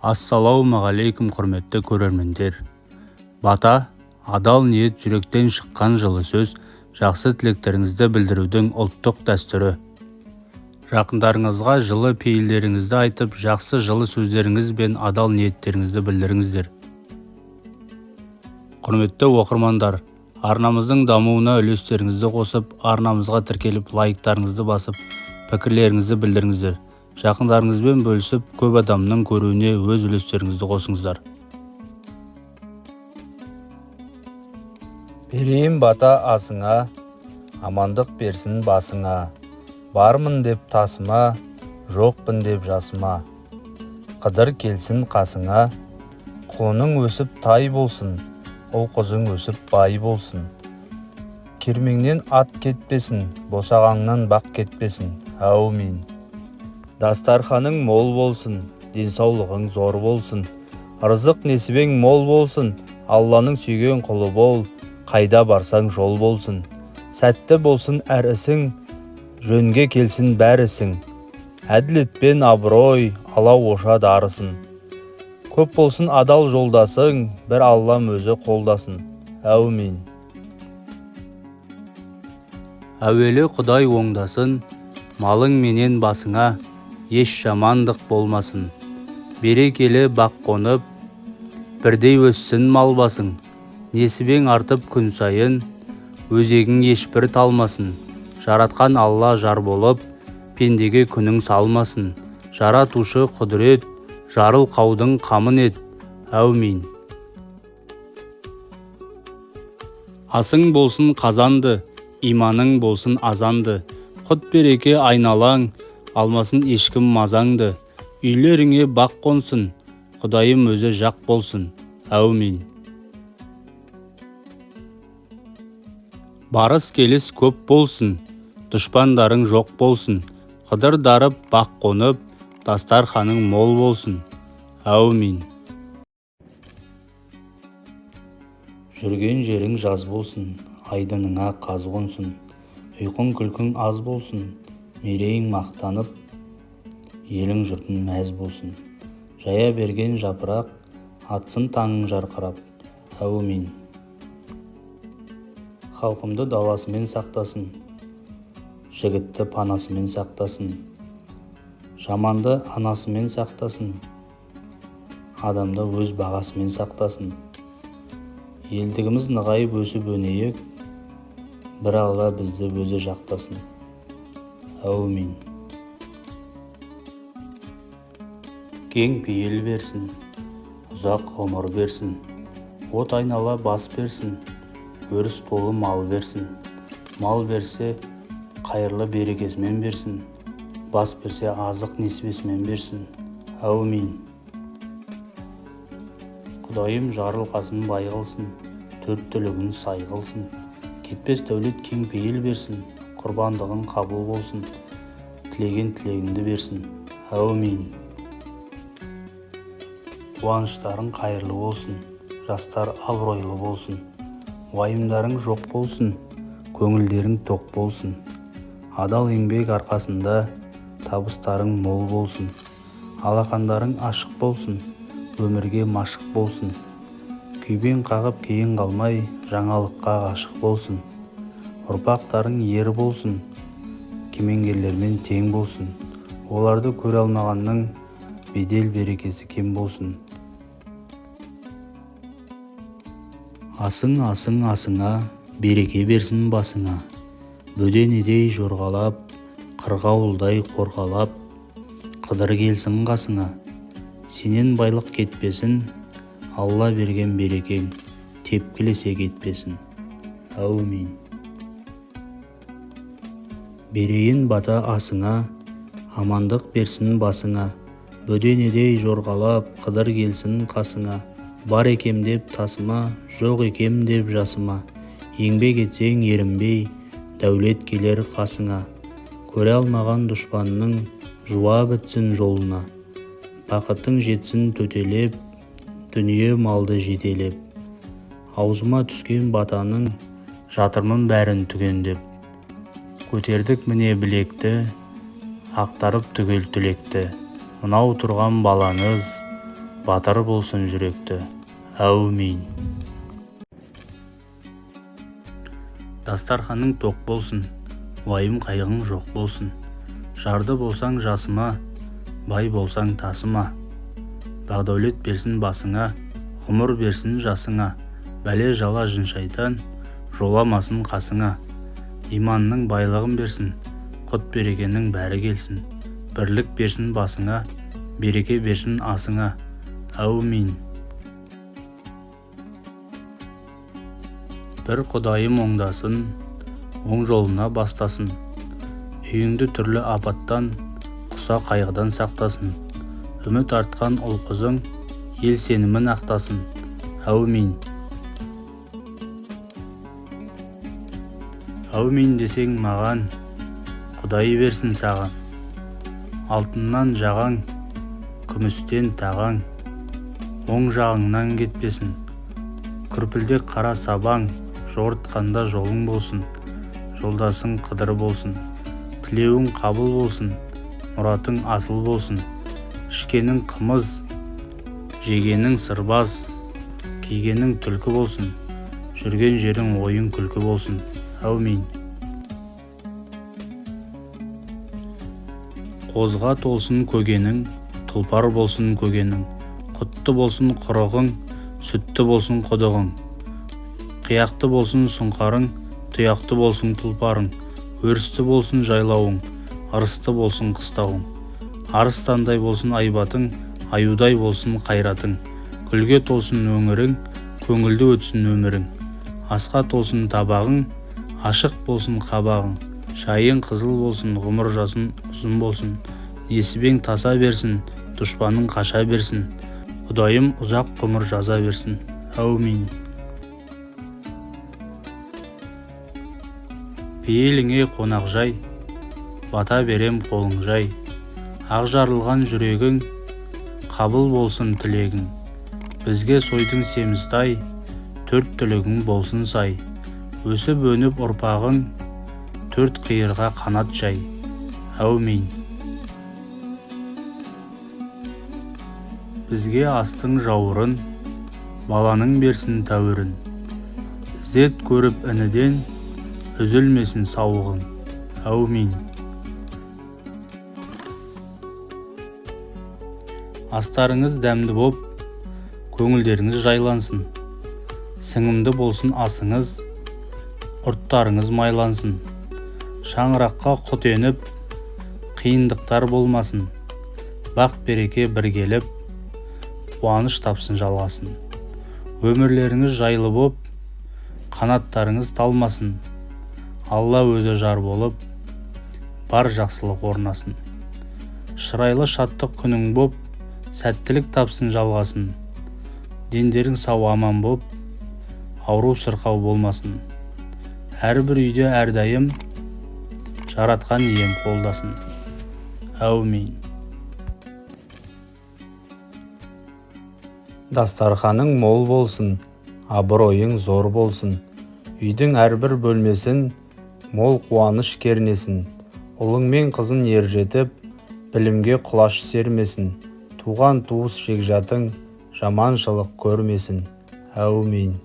Ассалаумағалейкум құрметті көрермендер. Бата, адал ниет жүректен шыққан жылы сөз, жақсы тілектеріңізді білдірудің ұлттық дәстүрі. Жақындарыңызға жылы пейілдеріңізді айтып, жақсы жылы сөздеріңіз бен адал ниеттеріңізді білдіріңіздер. Құрметті оқырмандар, арнамыздың дамуына үлестеріңізді қосып, арнамызға тіркеліп, лайктарыңызды басып, пікірлеріңізді білдіріңіздер. Жақындарыңызбен бөлісіп, көп адамның көруіне өз үлестеріңізді қосыңыздар. Берейін бата асыңа, амандық берсін басыңа. Бармын деп тасыма, жоқпын деп жасыма. Қыдыр келсін қасыңа, құлының өсіп тай болсын, ұл-қызың өсіп бай болсын. Кермеңнен ат кетпесін, босағаңнан бақ кетпесін. Әумин. Дастарханың мол болсын, денсаулығың зор болсын. Ырзық несібең мол болсын, Алланың сүйген құлы бол, қайда барсаң жол болсын. Сәтті болсын әр ісің, жөнге келсін бәр ісің. Әділетпен абырой, алау оша дарысын. Көп болсын адал жолдасың, бір Аллам өзі қолдасын. Әумин. Әуелі Құдай оңдасын, малың менен басыңа, еш жамандық болмасын. Берекелі бақ қонып, бірдей өссін мал басың. Несібең артып күн сайын, өзегің ешбір талмасын. Жаратқан Алла жар болып, пендеге күнің салмасын. Жаратушы құдірет, жарыл қаудың қамын ет. Әумин. Асың болсын қазанды, иманың болсын азанды. Құт береке айналаң, алмасын ешкім мазаңды. Үйлеріңе бақ қонсын, Құдайым өзі жақ болсын. Әумин. Барыс келіс көп болсын, дұшпандарың жоқ болсын. Қыдыр дарып бақ қонып, дастарханың мол болсын. Әумин. Жүрген жерің жаз болсын, айдыныңа қаз қонсын. Ұйқың күлкің аз болсын, мерейің мақтанып, елің жұртың мәз болсын. Жая берген жапырақ, атсын таңың жарқырап. Әумин. Халқымды даласымен сақтасын, жігітті панасымен сақтасын. Жаманды анасымен сақтасын, адамды өз бағасымен сақтасын. Елдігіміз нығайып өсіп өнейік, бір Алла бізді өзі жақтасын. Әумин. Кең пейіл берсін, ұзақ ғұмыр берсін. От айнала бас берсін, өріс толы мал берсін. Мал берсе, қайырлы берекесімен берсін. Бас берсе, азық несібесімен берсін. Әумин. Құдайым жарылқасын бай қылсын, төрт түлігін сай қылсын. Кетпес дәулет кең пейіл берсін, құрбандығын қабыл болсын. Тілеген тілегіңді берсін. Әумин. Қуаныштарың қайырлы болсын, жастар абыройлы болсын. Уайымдарың жоқ болсын, көңілдерің тоқ болсын. Адал еңбек арқасында табыстарың мол болсын. Алақандарың ашық болсын, өмірге машық болсын. Күйбең қағып кейін қалмай, жаңалыққа ғашық болсын. Ұрпақтарың ер болсын, кемеңгерлермен тең болсын. Оларды көре алмағанның бедел берекесі кем болсын. Асың асыңа, береке берсін басыңа. Бөденедей жорғалап, қырғауылдай қорғалап. Қыдыр келсін қасыңа, сенен байлық кетпесін. Алла берген берекең, тепкілесе кетпесін. Әумин. Берейін бата асыңа, амандық берсін басыңа. Бөденедей жорғалап, қыдыр келсін қасыңа. Бар екем деп тасыма, жоқ екем деп жасыма. Еңбек етсең ерінбей, дәулет келер қасыңа. Көре алмаған дұшпанның жуа бітсін жолына. Бақытың жетсін төтелеп, дүние малды жетелеп. Аузыма түскен батаның, жатырмын бәрін түгендеп. Көтердік міне білекті, ақтарып түгел түлекті. Мынау тұрған балаңыз, батыр болсын жүректі. Әумин. Дастарханың тоқ болсын, уайым қайғың жоқ болсын. Жарды болсаң жасыма, бай болсаң тасыма. Бағдәулет берсін басыңа, ғұмыр берсін жасыңа. Бәле жала жын шайтан, жоламасын қасыңа. Иманның байлығын берсін, құт берекенің бәрі келсін. Бірлік берсін басыңа, береке берсін асыңа. Әумин. Бір құдайым оңдасын, оң жолына бастасын. Үйіңді түрлі апаттан, құса қайғыдан сақтасын. Үміт артқан ұл қызың, ел сенімін ақтасын. Әумин. Әумин десең маған, Құдай берсін саған. Алтыннан жағаң, күмістен тағаң. Оң жағыңнан кетпесін. Күрпілдек қара сабаң, жортқанда жолың болсын. Жолдасың қыдыр болсын. Тілеуің қабыл болсын. Мұратың асыл болсын. Ішкенің қымыз, жегенің сырбаз, кигенің түлкі болсын. Жүрген жерің ойын күлкі болсын. Әумин. Қозға толсын көгенің, тұлпар болсын көгенің. Құтты болсын құрығың, сүтті болсын құдығың. Қияқты болсын сұңқарың, тұяқты болсын тұлпарың. Өрісті болсын жайлауың, ырысты болсын қыстауың. Арыстандай болсын айбатың, аюдай болсын қайратың. Гүлге толсын өңірің, көңілді өтсін өмірің. Асқа толсын табағың, ашық болсын қабағың. Шайың қызыл болсын, ғұмыр жасың ұзын болсын. Несібең таса берсін, дұшпаның қаша берсін. Құдайым ұзақ ғұмыр жаза берсін. Әумин. Пейіліңе қонақ жай, бата берем қолың жай. Ақ жарылған жүрегің, қабыл болсын тілегің. Бізге сойдың семізтай, төрт түлігің болсын сай. Өсіп өніп ұрпағың, төрт қиырға қанат жай. Әумин. Бізге астың жауырын, баланың берсін тәуірін. Ізет көріп ініден, үзілмесін сауығың. Әумин. Астарыңыз дәмді боп, көңілдеріңіз жайлансын. Сіңімді болсын асыңыз, ұрттарыңыз майлансын. Шаңыраққа құт еніп, қиындықтар болмасын. Бақ береке біргеліп, қуаныш тапсын жалғасын. Өмірлеріңіз жайлы боп, қанаттарыңыз талмасын. Алла өзі жар болып, бар жақсылық орнасын. Шырайлы шаттық күнің боп, сәттілік тапсын жалғасын. Дендерің сау аман боп, ауру сырқау болмасын. Әрбір үйде әрдайым, жаратқан ием қолдасын. Әумин. Дастарханың мол болсын, абыройың зор болсын. Үйдің әрбір бөлмесін, мол қуаныш кернесін. Ұлың мен қызын ержетіп, білімге құлаш сермесін. Туған туыс жекжатың, жаманшылық көрмесін. Әумин.